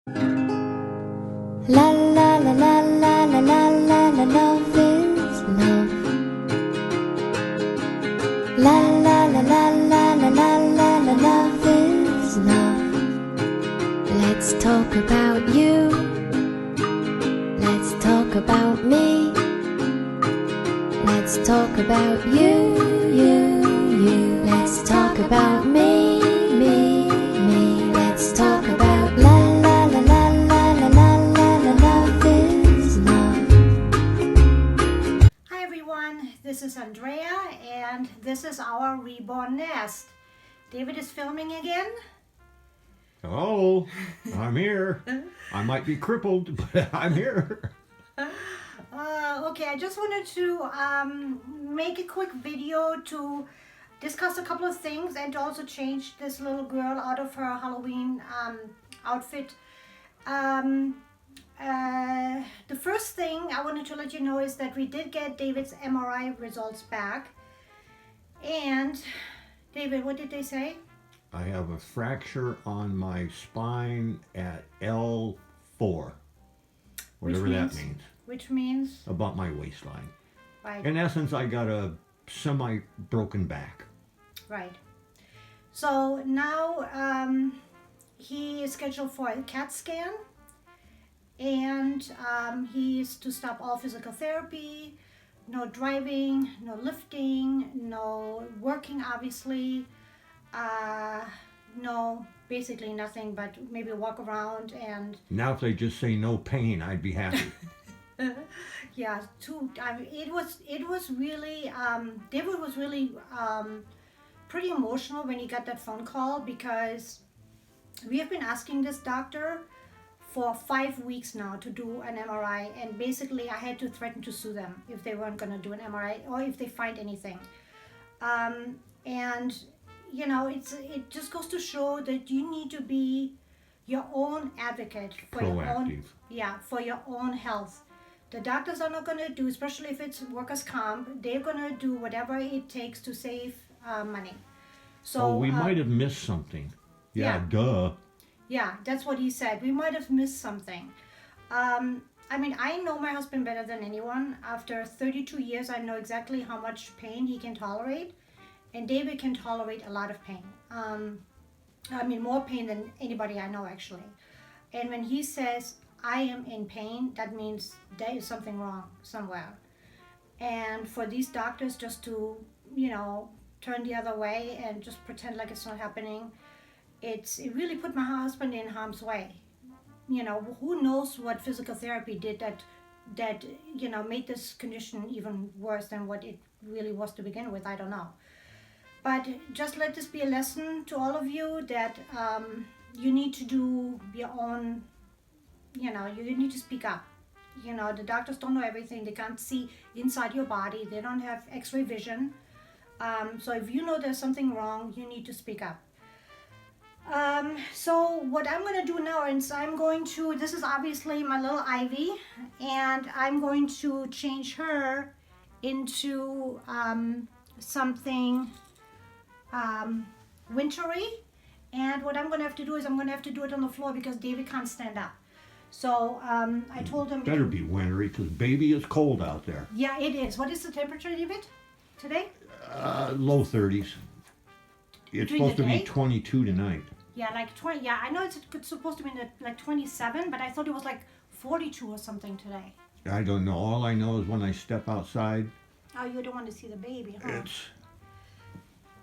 La la la la la la la la la, love is love. La la la la la la la la la, love is love. Let's talk about you. Let's talk about me. Let's talk about you. Let's talk about me. Let's talk about la la la la la la la la la, love is love. Hi everyone, this is Andrea and this is our reborn nest. David is filming again. Hello, I'm here. I might be crippled, but I'm here. Okay, I just wanted to make a quick video to discuss a couple of things and to also change this little girl out of her Halloween outfit. The first thing I wanted to let you know is that we did get David's MRI results back. And David, what did they say? I have a fracture on my spine at L4, whatever that means. Which means? About my waistline. Right. In essence, I got a semi-broken back. Right. So now he is scheduled for a CAT scan, and he's to stop all physical therapy, no driving, no lifting, no working obviously, no, basically nothing but maybe walk around and... Now if they just say no pain, I'd be happy. Yeah, it was really, David was really pretty emotional when he got that phone call, because we have been asking this doctor for 5 weeks now to do an MRI, and basically I had to threaten to sue them if they weren't going to do an MRI or if they find anything. And you know, it just goes to show that you need to be your own advocate for your own, for your own health. The doctors are not going to do, especially if it's workers' comp, they're going to do whatever it takes to save money. So we might have missed something. Yeah, duh. Yeah, that's what he said. We might have missed something. I mean, I know my husband better than anyone. After 32 years, I know exactly how much pain he can tolerate. And David can tolerate a lot of pain. I mean, more pain than anybody I know, actually. And when he says, I am in pain, that means there is something wrong somewhere. And for these doctors just to, you know, turn the other way and just pretend like it's not happening, it really put my husband in harm's way. You know, who knows what physical therapy did that you know, made this condition even worse than what it really was to begin with. I don't know. But just let this be a lesson to all of you that you need to do your own, you know, you need to speak up. You know, the doctors don't know everything. They can't see inside your body. They don't have x-ray vision. So if you know there's something wrong, you need to speak up. So what I'm going to do now is this is obviously my little Ivy, and I'm going to change her into something wintry. And what I'm going to have to do is I'm going to have to do it on the floor because David can't stand up. So I told him... Better be wintry, because baby is cold out there. Yeah, it is. What is the temperature, David, today? Low 30s. It's supposed to be 22 tonight. Yeah, like 20. Yeah, I know it's supposed to be like 27, but I thought it was like 42 or something today. I don't know. All I know is when I step outside... Oh, you don't want to see the baby, huh?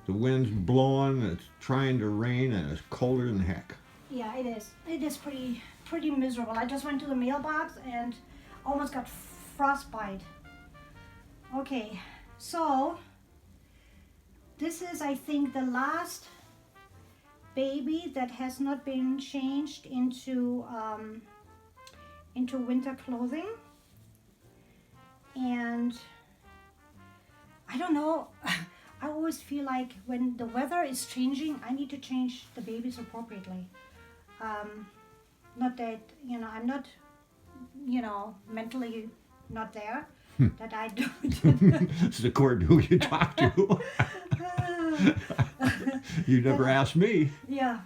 The wind's blowing, it's trying to rain, and it's colder than heck. Yeah, it is. It is pretty miserable. I just went to the mailbox and almost got frostbite. Okay, so this is, I think, the last baby that has not been changed into winter clothing. And I don't know. I always feel like when the weather is changing, I need to change the babies appropriately. Not that, you know, I'm not, you know, mentally not there, that I don't. It's according to who you talk to. You never asked me. Yeah.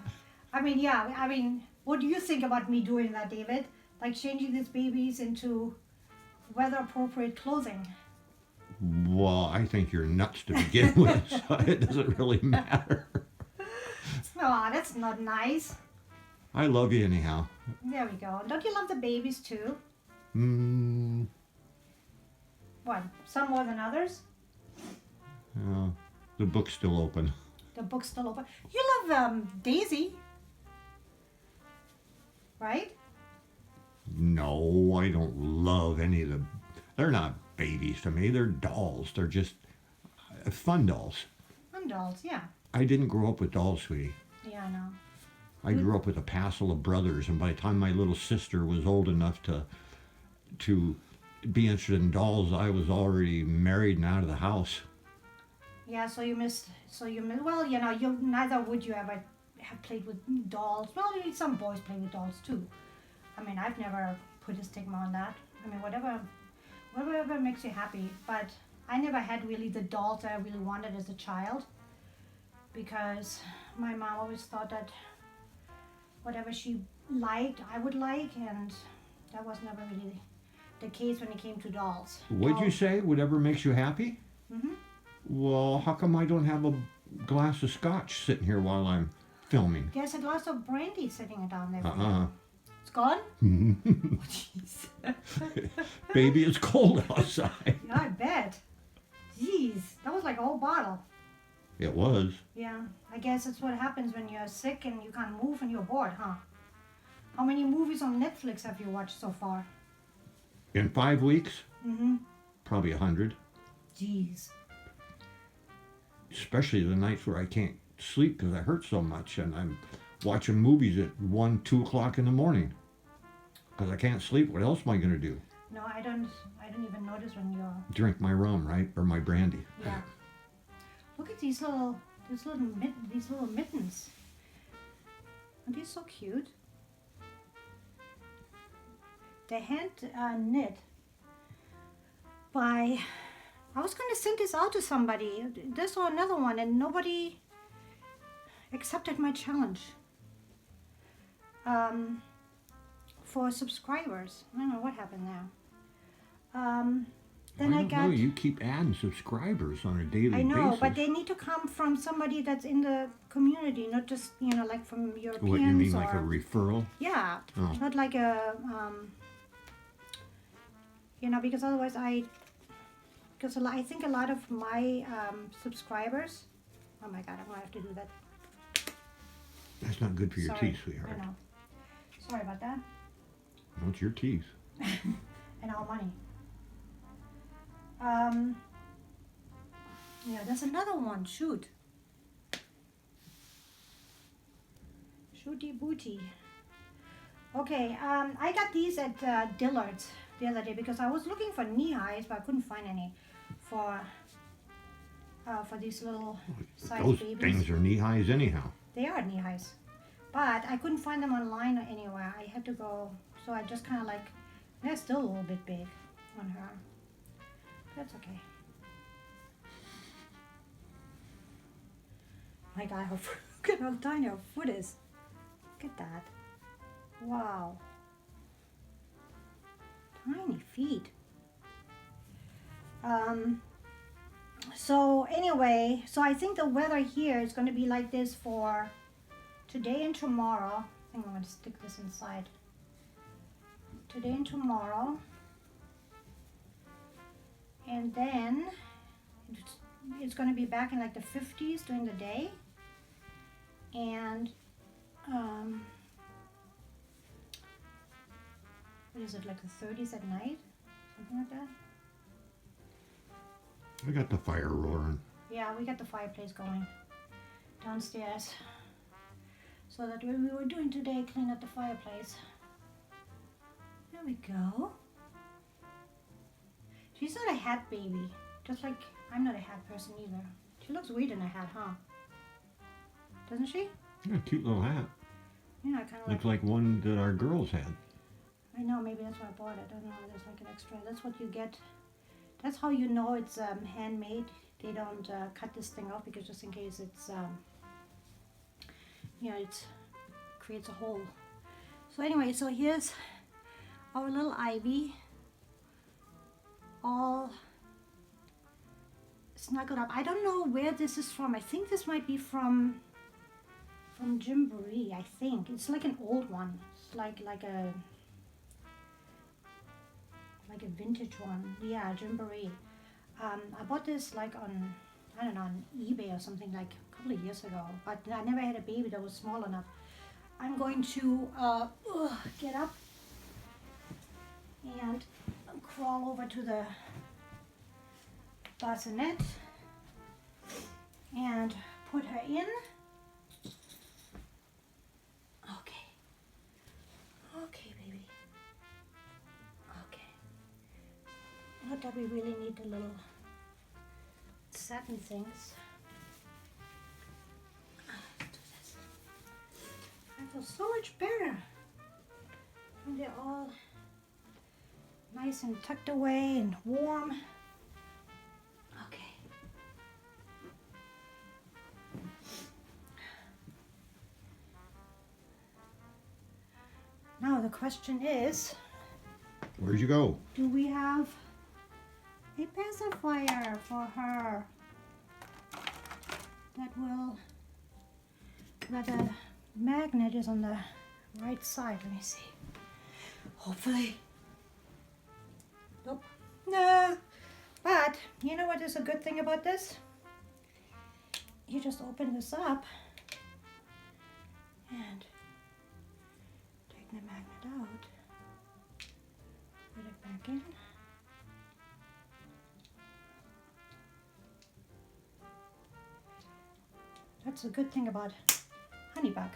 I mean, What do you think about me doing that, David? Like changing these babies into weather-appropriate clothing? Well, I think you're nuts to begin with, so it doesn't really matter. Oh, that's not nice. I love you anyhow. There we go. Don't you love the babies too? Mm, What? Some more than others? the book's still open. The book's still open. You love Daisy, right? No, I don't love any of the. They're not babies to me. They're dolls. They're just fun dolls. And dolls, yeah. I didn't grow up with dolls, sweetie. Yeah, I know. I grew up with a passel of brothers, and by the time my little sister was old enough to be interested in dolls, I was already married and out of the house. Yeah, so you missed. Well, you know, you neither would you ever have played with dolls. Well, some boys play with dolls too. I mean, I've never put a stigma on that. I mean, whatever makes you happy. But I never had really the dolls that I really wanted as a child, because my mom always thought that whatever she liked, I would like, and that was never really the case when it came to dolls. What'd you Dolls. say? Whatever makes you happy? Mhm. Well, how come I don't have a glass of scotch sitting here while I'm filming? There's a glass of brandy sitting down there. for you. Uh-uh. It's gone? Oh, jeez. Baby, it's cold outside. Yeah, I bet. Jeez, that was like a whole bottle. It was. Yeah, I guess that's what happens when you're sick and you can't move and you're bored, huh? How many movies on Netflix have you watched so far? In 5 weeks, Mm-hmm. probably 100. Jeez. Especially the nights where I can't sleep because I hurt so much, and I'm watching movies at 1, 2 o'clock in the morning because I can't sleep. What else am I going to do? No, I don't even notice when you're. Drink my rum, right? Or my brandy. Yeah. Look at these little mittens. Aren't these so cute? They're hand knit by. I was going to send this out to somebody, this or another one, and nobody accepted my challenge. For subscribers, I don't know what happened there. Then I don't got. know. You keep adding subscribers on a daily I know, basis. but they need to come from somebody that's in the community, not just like from Europeans. What, you mean or, like a referral? Yeah, Oh. not like a because otherwise because I think a lot of my subscribers. Oh my God, I'm gonna have to do that. That's not good for your Sorry, teeth, sweetheart. I know. Sorry about that. Well, it's your teeth. And our money. Yeah, there's another one. Shoot. Shooty booty. Okay, I got these at Dillard's the other day because I was looking for knee highs, but I couldn't find any for these little size Those babies. things are knee highs anyhow. They are knee highs, but I couldn't find them online or anywhere. I had to go, so I just kind of like, they're still a little bit big on her. That's okay. My God, look at how tiny her foot is. Look at that. Wow. Tiny feet. So anyway, so I think the weather here is going to be like this for today and tomorrow. I think I'm going to stick this inside. Today and tomorrow. And then it's going to be back in like the 50s during the day. And what is it, like the 30s at night? Something like that? I got the fire roaring. Yeah, we got the fireplace going downstairs. So that what we were doing today, clean up the fireplace. There we go. She's not a hat baby. Just like I'm not a hat person either. She looks weird in a hat, huh? Doesn't she? Yeah, cute little hat. Yeah, kind of Looks like one that our girls had. I know, maybe that's why I bought it. I don't know, there's like an extra. That's what you get. That's how you know it's handmade. They don't cut this thing off because just in case it's, it creates a hole. So anyway, so here's our little ivy all snuggled up. I don't know where this is from. I think this might be from Gymboree. I think it's like an old one. It's like a vintage one. Yeah, Gymboree. I bought this like on, I don't know, on eBay or something like a couple of years ago. But I never had a baby that was small enough. I'm going to get up and crawl over to the bassinet and put her in. Okay. Okay, baby. Okay. Not that we really need the little satin things. Let's do this. I feel so much better. And they're all nice and tucked away and warm. Okay. Now the question is, Where'd you go? do we have a pacifier for her that will, where the magnet is on the right side? Let me see. Hopefully. Nope. No. But you know what is a good thing about this? You just open this up and take the magnet out, put it back in. That's a good thing about Honeybug.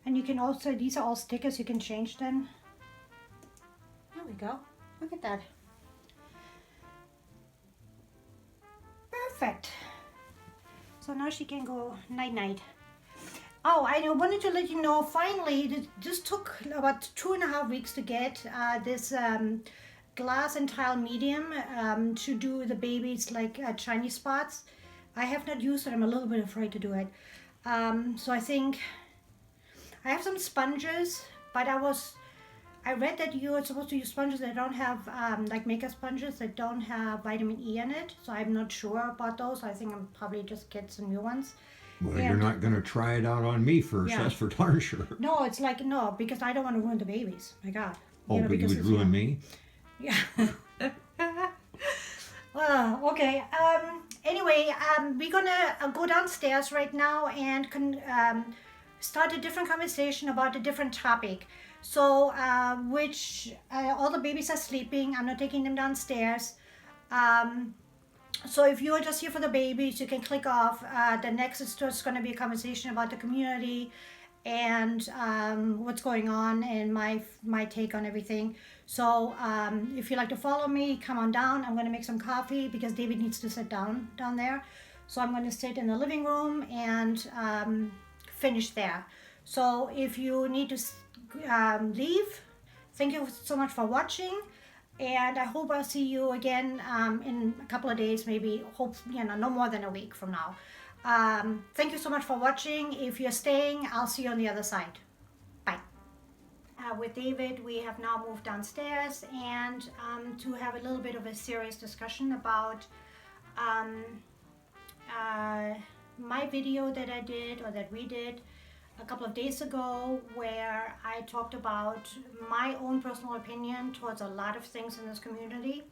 And you can also, these are all stickers, you can change them. There we go. Look at that. Perfect. So now she can go night-night. Oh, I wanted to let you know, finally, this took about 2.5 weeks to get this glass and tile medium to do the baby's like shiny spots. I have not used it. I'm a little bit afraid to do it. So I think I have some sponges, but I read that you are supposed to use sponges that don't have, like makeup sponges that don't have vitamin E in it. So I'm not sure about those. I think I'm probably just get some new ones. Well, you're not going to try it out on me first. Yeah. That's for darn sure. No, it's like, no, because I don't want to ruin the babies. My God. Oh, but you because would it's, ruin me? Yeah. Okay. Anyway, we're gonna go downstairs right now and start a different conversation about a different topic. So, all the babies are sleeping. I'm not taking them downstairs. So if you are just here for the babies, you can click off. The next is just going to be a conversation about the community and what's going on and my take on everything. So if you like to follow me, come on down. I'm going to make some coffee because David needs to sit down there. So I'm going to sit in the living room and finish there. So if you need to leave, thank you so much for watching. And I hope I'll see you again in a couple of days, maybe, no more than a week from now. Thank you so much for watching. If you're staying, I'll see you on the other side. Bye. With David, we have now moved downstairs and to have a little bit of a serious discussion about my video that I did, or that we did, a couple of days ago, where I talked about my own personal opinion towards a lot of things in this community.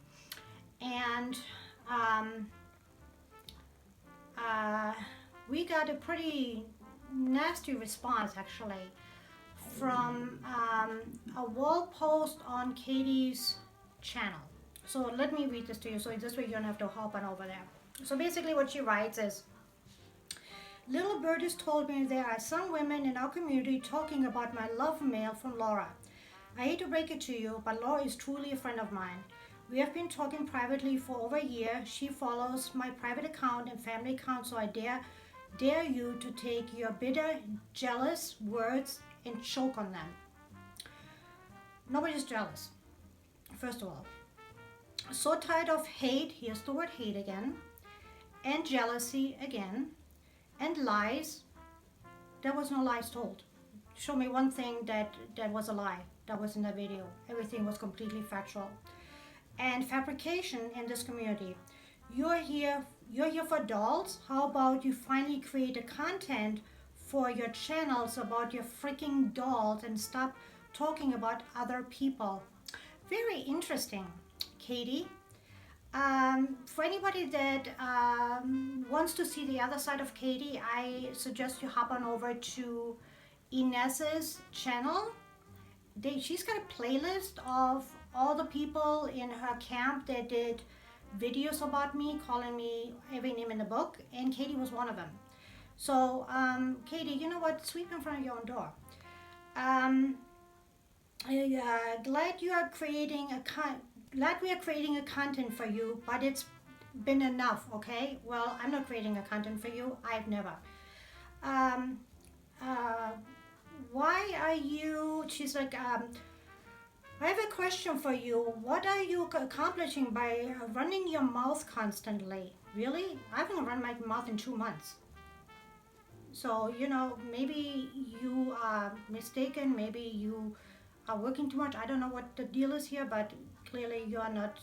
And we got a pretty nasty response, actually, from a wall post on Katie's channel. So let me read this to you, so this way you don't have to hop on over there. So basically what she writes is, "Little Bird has told me there are some women in our community talking about my love mail from Laura. I hate to break it to you, but Laura is truly a friend of mine. We have been talking privately for over a year. She follows my private account and family account, so I dare you to take your bitter, jealous words and choke on them." Nobody's jealous, first of all. So tired of hate, here's the word hate again, and jealousy again, and lies. There was no lies told. show me one thing that was a lie. That was in the video. Everything was completely factual. And fabrication in this community. You're here for dolls. How about you finally create a content for your channels about your freaking dolls and stop talking about other people? Very interesting, Katie. For anybody that wants to see the other side of Katie, I suggest you hop on over to Inez's channel. She's got a playlist of all the people in her camp that did videos about me, calling me every name in the book, and Katie was one of them. So, Katie, you know what? Sweep in front of your own door. Glad we are creating a content for you, but it's been enough, okay? Well, I'm not creating a content for you. I've never. Why are you? She's like, I have a question for you. What are you accomplishing by running your mouth constantly? Really? I haven't run my mouth in 2 months. So, maybe you are mistaken. Maybe you are working too much. I don't know what the deal is here, but clearly you are not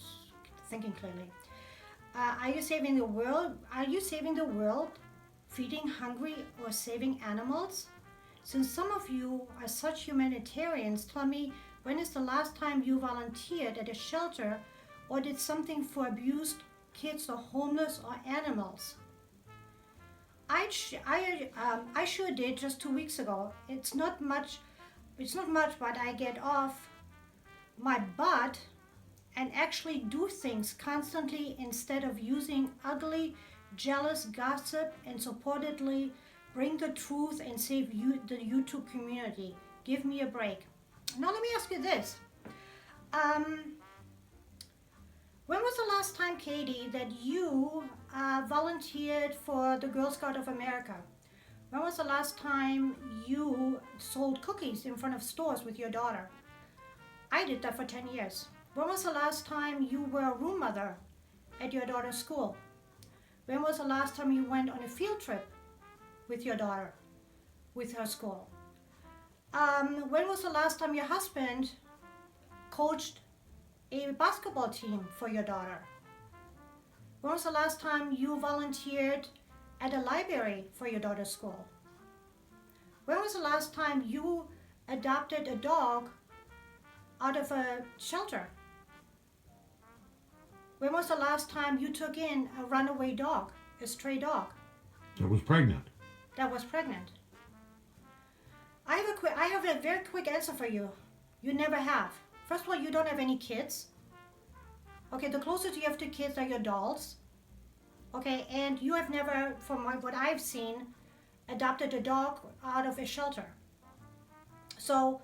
thinking clearly. Are you saving the world? Are you saving the world? Feeding hungry or saving animals? Since some of you are such humanitarians, tell me, when is the last time you volunteered at a shelter or did something for abused kids or homeless or animals? I sure did just 2 weeks ago. It's not much, but I get off my butt and actually do things constantly instead of using ugly, jealous gossip and supportedly bring the truth and save the YouTube community. Give me a break. Now let me ask you this. When was the last time, Katie, that you volunteered for the Girl Scout of America? When was the last time you sold cookies in front of stores with your daughter? I did that for 10 years. When was the last time you were a room mother at your daughter's school? When was the last time you went on a field trip with your daughter, with her school? When was the last time your husband coached a basketball team for your daughter? When was the last time you volunteered at a library for your daughter's school? When was the last time you adopted a dog out of a shelter? When was the last time you took in a runaway dog, a stray dog? That was pregnant. That was pregnant. I have a very quick answer for you. You never have. First of all, you don't have any kids. Okay, the closest you have to kids are your dolls. Okay, and you have never, from what I've seen, adopted a dog out of a shelter. So,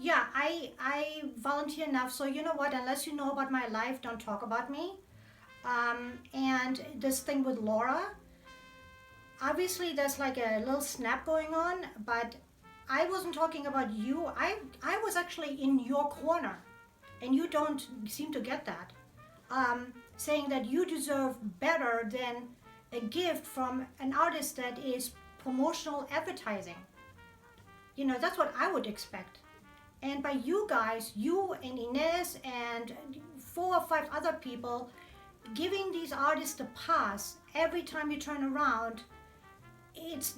yeah, I volunteer enough. So you know what? Unless you know about my life, don't talk about me. And this thing with Laura, obviously there's like a little snap going on, but I wasn't talking about you. I was actually in your corner, and you don't seem to get that. Saying that you deserve better than a gift from an artist that is promotional advertising. That's what I would expect. And by you guys, you and Inez and 4 or 5 other people giving these artists a pass every time you turn around,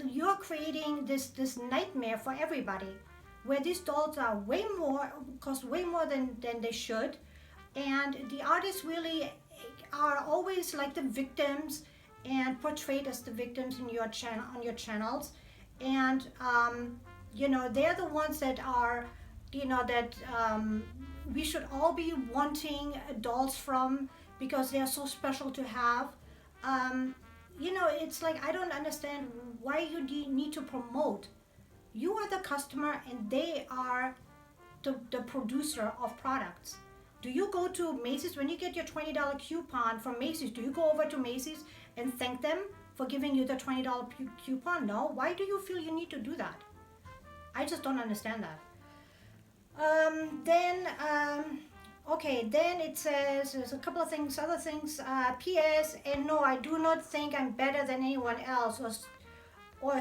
you're creating this nightmare for everybody, where these dolls are cost way more than they should, and the artists really are always like the victims and portrayed as the victims in your on your channels, and they're the ones that are that we should all be wanting dolls from, because they are so special to have. It's like, I don't understand why you need to promote. You are the customer and they are the producer of products. Do you go to Macy's when you get your $20 coupon from Macy's? Do you go over to Macy's and thank them for giving you the $20 coupon? No. Why do you feel you need to do that? I just don't understand that. Okay, then it says there's a couple of other things. P.S. And no, I do not think I'm better than anyone else or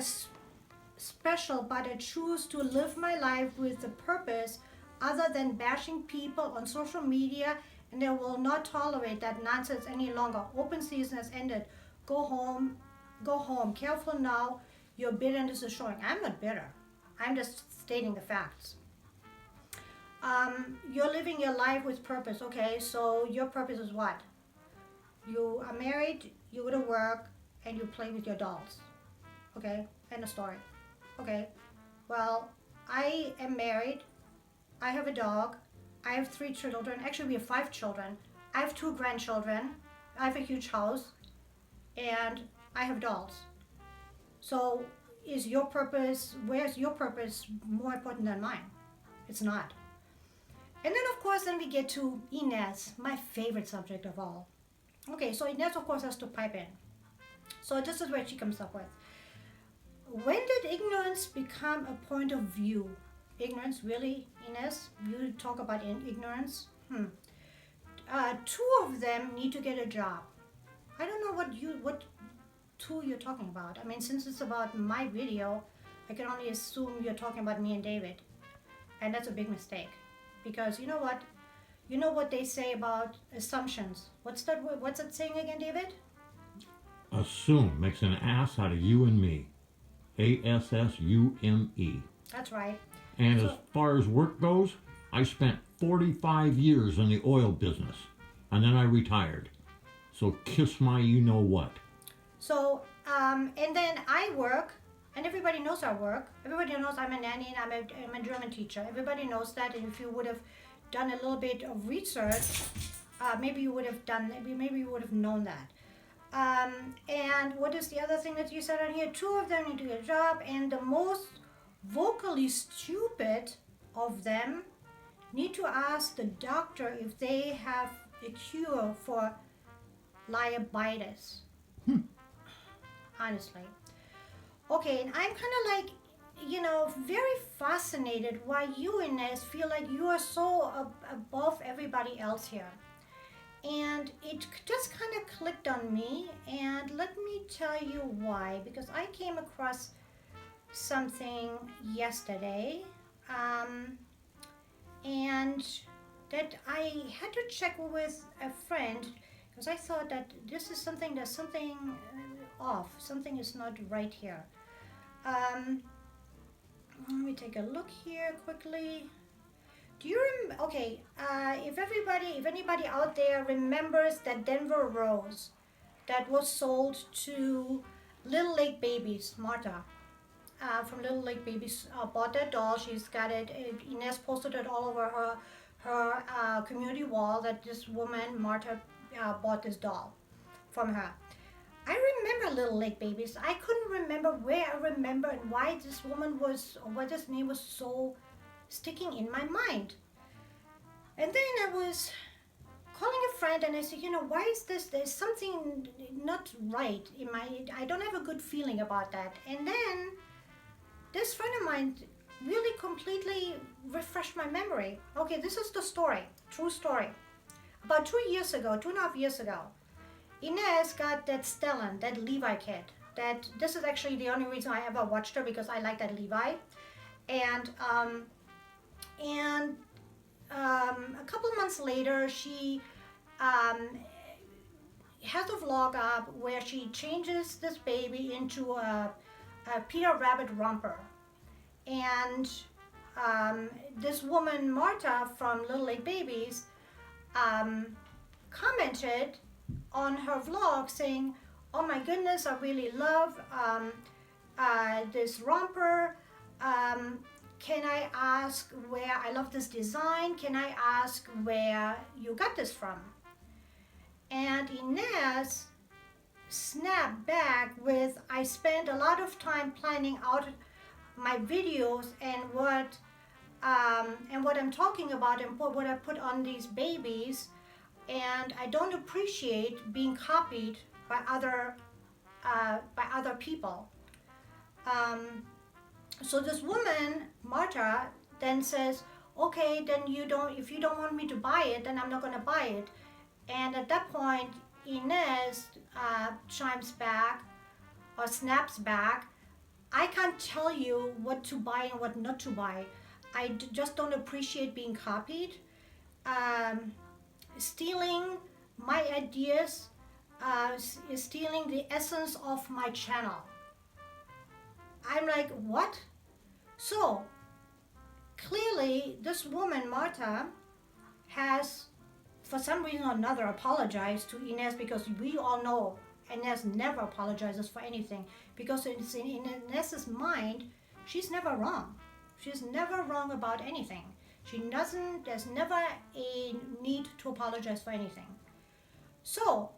special, but I choose to live my life with a purpose other than bashing people on social media, and I will not tolerate that nonsense any longer. Open season has ended. Go home, go home. Careful now, your bitterness is showing. I'm not bitter. I'm just stating the facts. You're living your life with purpose. Okay, so your purpose is what? You are married, you go to work, and you play with your dolls. Okay, end of story. Okay, well, I am married, I have a dog, I have 3 children. Actually, we have 5 children. I have 2 grandchildren, I have a huge house, and I have dolls. So, where's your purpose more important than mine? It's not. And then, of course, then we get to Inez, my favorite subject of all. Okay, so Inez, of course, has to pipe in. So this is what she comes up with. When did ignorance become a point of view? Ignorance, really, Inez? You talk about ignorance? 2 of them need to get a job. I don't know what 2 you're talking about. I mean, since it's about my video, I can only assume you're talking about me and David. And that's a big mistake. Because you know what? You know what they say about assumptions. What's that saying again, David? Assume makes an ass out of you and me. ASSUME. That's right. And So- as far as work goes, I spent 45 years in the oil business, and then I retired. So kiss my you know what. So, and then I work, and everybody knows I work. Everybody knows I'm a nanny and I'm a German teacher. Everybody knows that, and if you would have done a little bit of research, maybe you would have known that. And what is the other thing that you said on here? 2 of them need to get a job, and the most vocally stupid of them need to ask the doctor if they have a cure for liabitis. Honestly. Okay, and I'm kind of like, very fascinated why you, Inez, feel like you are so above everybody else here. And it just kind of clicked on me, and let me tell you why. Because I came across something yesterday, and that I had to check with a friend, because I thought that there's something off. Something is not right here. Let me take a look here quickly. Do you remember? Okay, if anybody out there remembers that Denver rose that was sold to Little Lake Babies, Marta from Little Lake Babies bought that doll. She's got it. Inez posted it all over her community wall that this woman Marta bought this doll from her. I remember Little Lake Babies. I couldn't remember where I remember and why this woman was, or why this name was so sticking in my mind. And then I was calling a friend and I said, why is this? There's something not right in I don't have a good feeling about that. And then this friend of mine really completely refreshed my memory. Okay, this is the story, true story. About 2.5 years ago, Inez got that Stellan, that Levi kid. This is actually the only reason I ever watched her, because I like that Levi. And a couple months later, she has a vlog up where she changes this baby into a Peter Rabbit romper. And this woman, Marta from Little Lake Babies, commented on her vlog saying, "Oh my goodness, I really love this romper. Can I ask where, I love this design, can I ask where you got this from?" And Inez snapped back with, "I spent a lot of time planning out my videos and what I'm talking about and what I put on these babies, and I don't appreciate being copied by other people." So this woman, Marta, then says, "Okay, then if you don't want me to buy it, then I'm not going to buy it." And at that point, Inez chimes back or snaps back, I can't tell you what to buy and what not to buy. Just don't appreciate being copied. Um, Stealing my ideas, is stealing the essence of my channel. I'm like, what? So clearly, this woman, Marta, has, for some reason or another, apologized to Inez, because we all know Inez never apologizes for anything, because it's in Inez's mind, she's never wrong. She's never wrong about anything. There's never a need to apologize for anything. So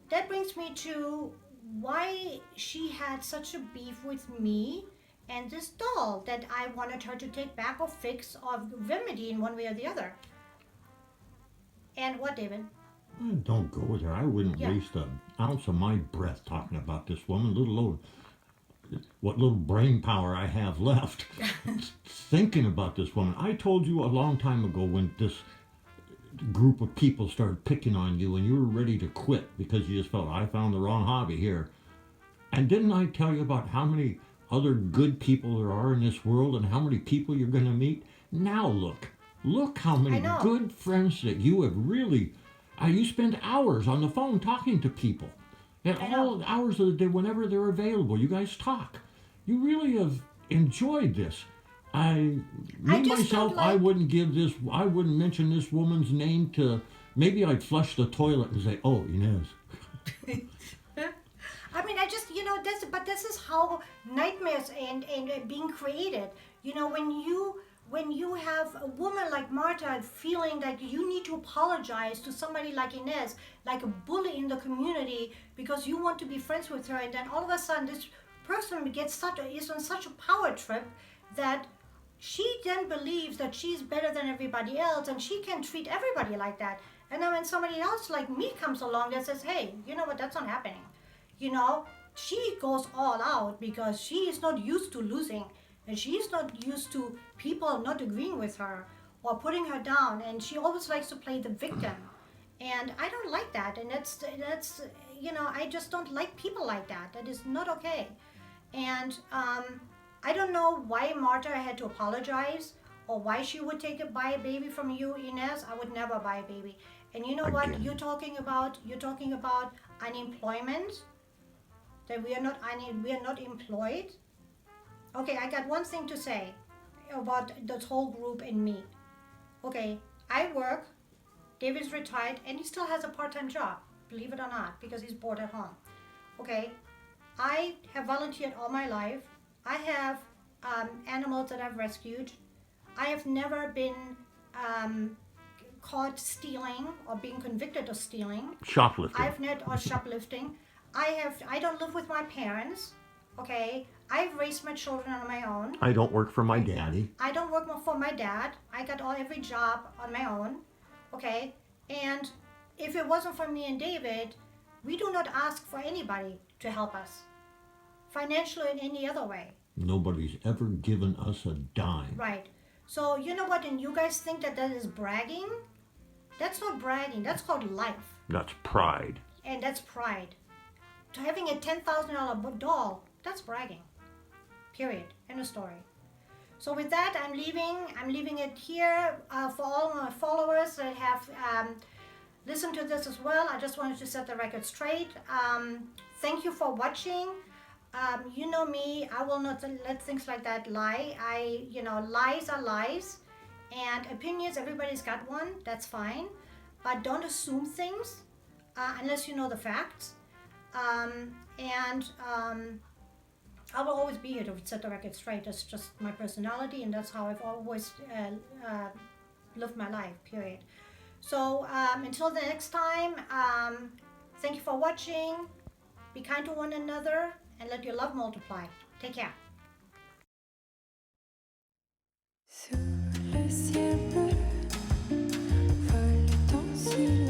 that brings me to why she had such a beef with me and this doll that I wanted her to take back or fix or remedy in one way or the other. And what, David? Don't go with her. I wouldn't Yeah. waste an ounce of my breath talking about this woman, let alone what little brain power I have left thinking about this woman. I told you a long time ago when this group of people started picking on you and you were ready to quit because you just felt, I found the wrong hobby here. And didn't I tell you about how many other good people there are in this world and how many people you're going to meet? Now look how many I know. good friends that you have really, you spend hours on the phone talking to people. At I all know. hours of the day, whenever they're available, you guys talk. You really have enjoyed this. I just Myself, don't like. I wouldn't mention this woman's name to, maybe I'd flush the toilet and say, oh, Inez. I mean, I just, but this is how nightmares and being created. When you have a woman like Marta feeling like you need to apologize to somebody like Inez, like a bully in the community, because you want to be friends with her, and then all of a sudden this person is on such a power trip that she then believes that she's better than everybody else and she can treat everybody like that. And then when somebody else like me comes along that says, hey, you know what, that's not happening. You know, she goes all out because she is not used to losing, and she's not used to people not agreeing with her or putting her down, and she always likes to play the victim. And I don't like that, and that's I just don't like people like that. That is not okay. And I don't know why Marta had to apologize or why she would buy a baby from you, Inez. I would never buy a baby. And you know what? Again. You're talking about unemployment, that we are not employed. Okay, I got one thing to say about this whole group and me. Okay, I work. David's retired and he still has a part-time job, believe it or not, because he's bored at home. Okay, I have volunteered all my life. I have animals that I've rescued. I have never been caught stealing or being convicted of stealing. Shoplifting. Or shoplifting. I don't live with my parents. Okay, I've raised my children on my own. I don't work for my daddy. I don't work for my dad. I got every job on my own. Okay, and if it wasn't for me and David, we do not ask for anybody to help us, financially in any other way. Nobody's ever given us a dime. Right. So you know what? And you guys think that is bragging? That's not bragging. That's called life. That's pride. And that's pride. To having a $10,000 doll, that's bragging. Period. End of story. So with that, I'm leaving it here for all my followers that have listened to this as well. I just wanted to set the record straight. Thank you for watching. You know me, I will not let things like that lie. Lies are lies. And opinions, everybody's got one, that's fine. But don't assume things unless you know the facts. I will always be here to set the record straight. That's just my personality, and that's how I've always lived my life, period. So until the next time, thank you for watching. Be kind to one another and let your love multiply. Take care. Sous le ciel bleu, vole ton silence.